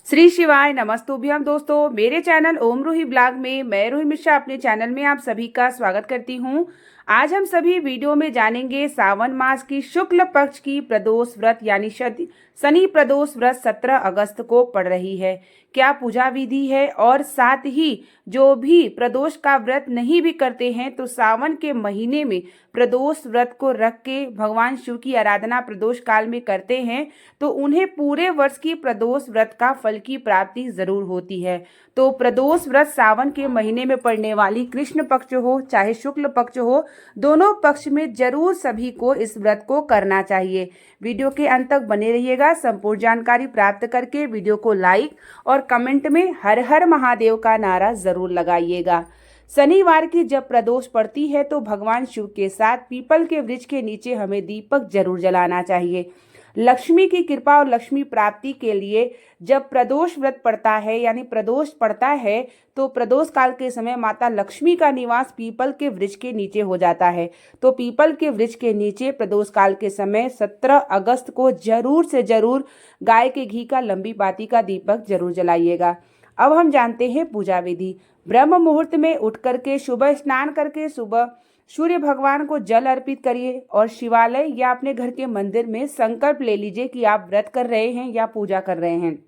श्री शिवाय नमस्तुभ्यम दोस्तों, मेरे चैनल ओम रूही ब्लॉग में मैं रूही मिश्रा अपने चैनल में आप सभी का स्वागत करती हूं। आज हम सभी वीडियो में जानेंगे सावन मास की शुक्ल पक्ष की प्रदोष व्रत यानी शनि प्रदोष व्रत 17 अगस्त को पड़ रही है। क्या पूजा विधि है और साथ ही जो भी प्रदोष का व्रत नहीं भी करते हैं तो सावन के महीने में प्रदोष व्रत को रख के भगवान शिव की आराधना प्रदोष काल में करते हैं तो उन्हें पूरे वर्ष की प्रदोष व्रत का फल की प्राप्ति जरूर होती है। तो प्रदोष व्रत सावन के महीने में पड़ने वाली कृष्ण पक्ष हो चाहे शुक्ल पक्ष हो, दोनों पक्ष में जरूर सभी को इस व्रत को करना चाहिए। वीडियो के अंत तक बने रहिएगा। संपूर्ण जानकारी प्राप्त करके वीडियो को लाइक और कमेंट में हर हर महादेव का नारा जरूर लगाइएगा। शनिवार की जब प्रदोष पड़ती है तो भगवान शिव के साथ पीपल के वृक्ष के नीचे हमें दीपक जरूर जलाना चाहिए। लक्ष्मी की कृपा और लक्ष्मी प्राप्ति के लिए जब प्रदोष व्रत पड़ता है यानी प्रदोष पड़ता है तो प्रदोष काल के समय माता लक्ष्मी का निवास पीपल के वृक्ष के नीचे हो जाता है। तो पीपल के वृक्ष के नीचे प्रदोष काल के समय 17 अगस्त को जरूर से जरूर गाय के घी का लंबी बाती का दीपक जरूर जलाइएगा। अब हम जानते हैं पूजा विधि। ब्रह्म मुहूर्त में उठ करके सुबह स्नान करके सुबह सूर्य भगवान को जल अर्पित करिए और शिवालय या अपने घर के मंदिर में संकल्प ले लीजिए कि आप व्रत कर रहे हैं या पूजा कर रहे हैं।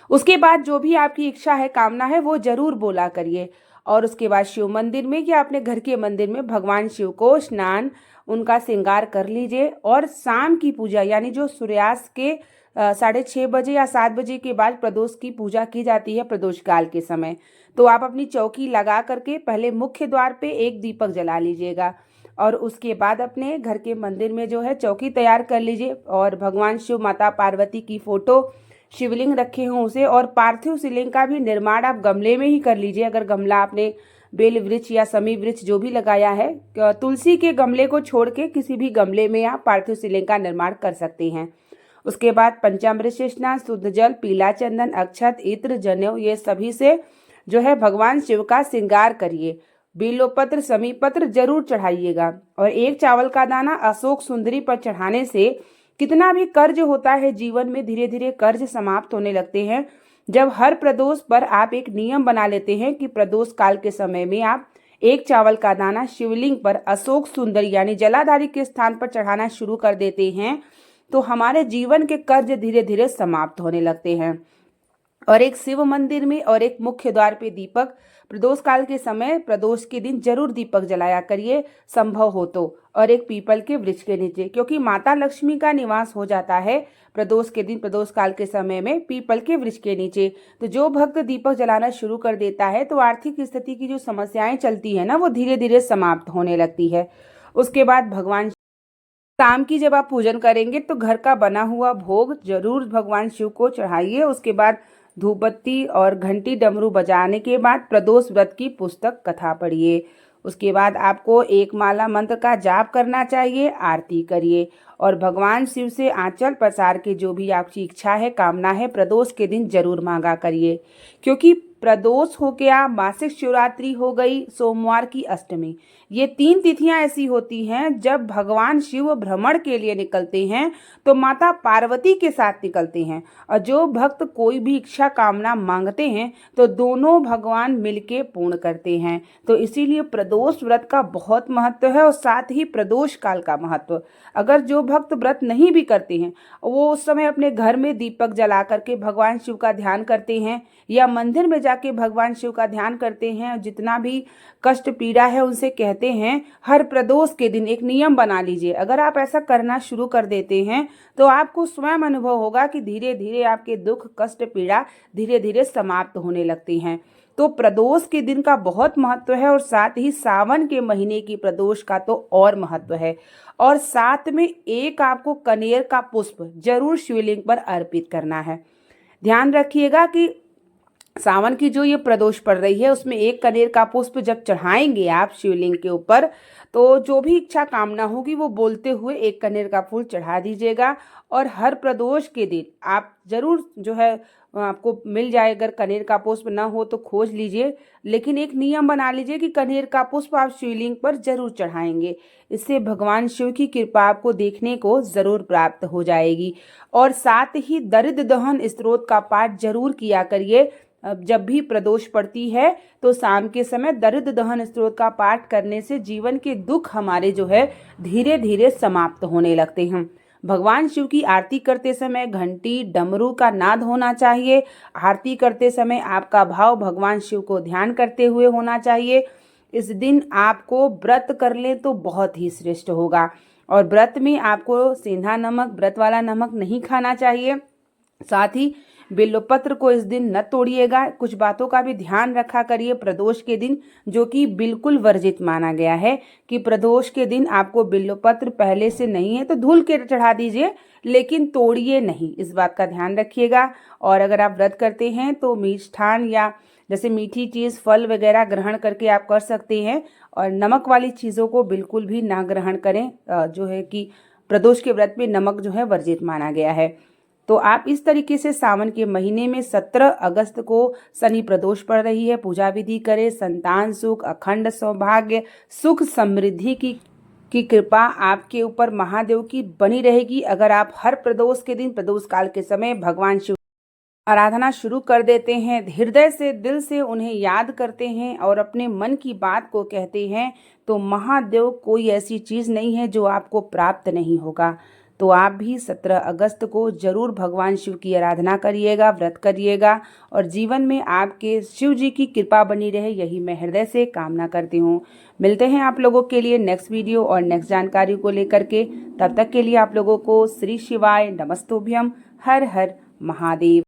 उसके बाद जो भी आपकी इच्छा है, कामना है, वो जरूर बोला करिए। और उसके बाद शिव मंदिर में या अपने घर के मंदिर में भगवान शिव को स्नान उनका श्रृंगार कर लीजिए। और शाम की पूजा यानी जो सूर्यास्त के 6:30 बजे या 7 बजे के बाद प्रदोष की पूजा की जाती है प्रदोष काल के समय, तो आप अपनी चौकी लगा करके पहले मुख्य द्वार पे एक दीपक जला लीजिएगा और उसके बाद अपने घर के मंदिर में जो है चौकी तैयार कर लीजिए और भगवान शिव माता पार्वती की फोटो शिवलिंग रखे हों उसे और पार्थिव शिवलिंग का भी निर्माण आप गमले में ही कर लीजिए। अगर गमला आपने बेल वृक्ष या समी वृक्ष जो भी लगाया है, तुलसी के गमले को छोड़ के किसी भी गमले में आप पार्थिव शिवलिंग का निर्माण कर सकते हैं। उसके बाद पंचामृत से स्नान, शुद्ध जल, पीला चंदन, अक्षत, इत्र, जनेऊ ये सभी से जो है भगवान शिव का श्रृंगार करिए। बिल्वपत्र समीपत्र जरूर चढ़ाइएगा। और एक चावल का दाना अशोक सुंदरी पर चढ़ाने से कितना भी कर्ज होता है जीवन में धीरे धीरे कर्ज समाप्त होने लगते हैं। जब हर प्रदोष पर आप एक नियम बना लेते हैं कि प्रदोष काल के समय में आप एक चावल का दाना शिवलिंग पर अशोक सुंदरी यानी जलाधारी के स्थान पर चढ़ाना शुरू कर देते हैं तो हमारे जीवन के कर्ज धीरे धीरे समाप्त होने लगते हैं। और एक शिव मंदिर में और एक मुख्य द्वार पे दीपक प्रदोष काल के समय प्रदोष के दिन जरूर दीपक जलाया करिए संभव हो तो। और एक पीपल के वृक्ष के नीचे, क्योंकि माता लक्ष्मी का निवास हो जाता है प्रदोष के दिन प्रदोष काल के समय में पीपल के वृक्ष के नीचे। तो जो भक्त दीपक जलाना शुरू कर देता है तो आर्थिक स्थिति की जो समस्याएं चलती है ना वो धीरे धीरे समाप्त होने लगती है। उसके बाद भगवान शाम की जब आप पूजन करेंगे तो घर का बना हुआ भोग जरूर भगवान शिव को चढ़ाइए। उसके बाद धूप बत्ती और घंटी डमरू बजाने के बाद प्रदोष व्रत की पुस्तक कथा पढ़िए। उसके बाद आपको एक माला मंत्र का जाप करना चाहिए, आरती करिए और भगवान शिव से आंचल पसार के जो भी आपकी इच्छा है, कामना है, प्रदोष के दिन जरूर मांगा करिए। क्योंकि प्रदोष हो गया, मासिक शिवरात्रि हो गई, सोमवार की अष्टमी, ये 3 तिथियां ऐसी होती हैं जब भगवान शिव भ्रमण के लिए निकलते हैं तो माता पार्वती के साथ निकलते हैं। और जो भक्त कोई भी इच्छा कामना मांगते हैं तो दोनों भगवान मिलके पूर्ण करते हैं। तो इसीलिए प्रदोष व्रत का बहुत महत्व है और साथ ही प्रदोष काल का महत्व। अगर जो भक्त व्रत नहीं भी करते हैं वो उस समय अपने घर में दीपक जला करके भगवान शिव का ध्यान करते हैं या मंदिर में जाके भगवान शिव का ध्यान करते हैं, जितना भी कष्ट पीड़ा है उनसे कहते हैं। हर प्रदोष के दिन एक नियम बना लीजिए। अगर आप ऐसा करना शुरू कर देते हैं तो आपको स्वयं अनुभव होगा कि धीरे धीरे आपके दुख कष्ट पीड़ा धीरे धीरे समाप्त होने लगती हैं। तो प्रदोष के दिन का बहुत महत्व है और साथ ही सावन के महीने की प्रदोष का तो और महत्व है। और साथ में एक आपको कनेर का पुष्प जरूर शिवलिंग पर अर्पित करना है। ध्यान रखिएगा कि सावन की जो ये प्रदोष पड़ रही है उसमें एक कनेर का पुष्प जब चढ़ाएंगे आप शिवलिंग के ऊपर, तो जो भी इच्छा कामना होगी वो बोलते हुए एक कनेर का फूल चढ़ा दीजिएगा। और हर प्रदोष के दिन आप जरूर जो है आपको मिल जाए, अगर कनेर का पुष्प ना हो तो खोज लीजिए, लेकिन एक नियम बना लीजिए कि कनेर का पुष्प आप शिवलिंग पर जरूर चढ़ाएंगे। इससे भगवान शिव की कृपा आपको देखने को जरूर प्राप्त हो जाएगी। और साथ ही दरिद्र दहन स्तोत्र का पाठ जरूर किया करिए। जब भी प्रदोष पड़ती है तो शाम के समय दरिद्र दहन स्तोत्र का पाठ करने से जीवन के दुख हमारे जो है धीरे धीरे समाप्त होने लगते हैं। भगवान शिव की आरती करते समय घंटी डमरू का नाद होना चाहिए। आरती करते समय आपका भाव भगवान शिव को ध्यान करते हुए होना चाहिए। इस दिन आपको व्रत कर ले तो बहुत ही श्रेष्ठ होगा। और व्रत में आपको सेंधा नमक, व्रत वाला नमक नहीं खाना चाहिए। साथ ही बिल्वपत्र को इस दिन न तोड़िएगा। कुछ बातों का भी ध्यान रखा करिए प्रदोष के दिन, जो कि बिल्कुल वर्जित माना गया है कि प्रदोष के दिन आपको बिल्वपत्र पहले से नहीं है तो धुल के चढ़ा दीजिए, लेकिन तोड़िए नहीं, इस बात का ध्यान रखिएगा। और अगर आप व्रत करते हैं तो मिष्ठान या जैसे मीठी चीज़, फल वगैरह ग्रहण करके आप कर सकते हैं। और नमक वाली चीज़ों को बिल्कुल भी ना ग्रहण करें, जो है कि प्रदोष के व्रत में नमक जो है वर्जित माना गया है। तो आप इस तरीके से सावन के महीने में 17 अगस्त को शनि प्रदोष पड़ रही है, पूजा विधि करें। संतान सुख, अखंड सौभाग्य, सुख समृद्धि की कृपा आपके ऊपर महादेव की बनी रहेगी। अगर आप हर प्रदोष के दिन प्रदोष काल के समय भगवान शिव आराधना शुरू कर देते हैं, हृदय से दिल से उन्हें याद करते हैं और अपने मन की बात को कहते हैं, तो महादेव कोई ऐसी चीज़ नहीं है जो आपको प्राप्त नहीं होगा। तो आप भी 17 अगस्त को जरूर भगवान शिव की आराधना करिएगा, व्रत करिएगा और जीवन में आपके शिव जी की कृपा बनी रहे, यही मैं हृदय से कामना करती हूँ। मिलते हैं आप लोगों के लिए नेक्स्ट वीडियो और नेक्स्ट जानकारी को लेकर के। तब तक के लिए आप लोगों को श्री शिवाय, नमस्तोभ्यम, हर हर महादेव।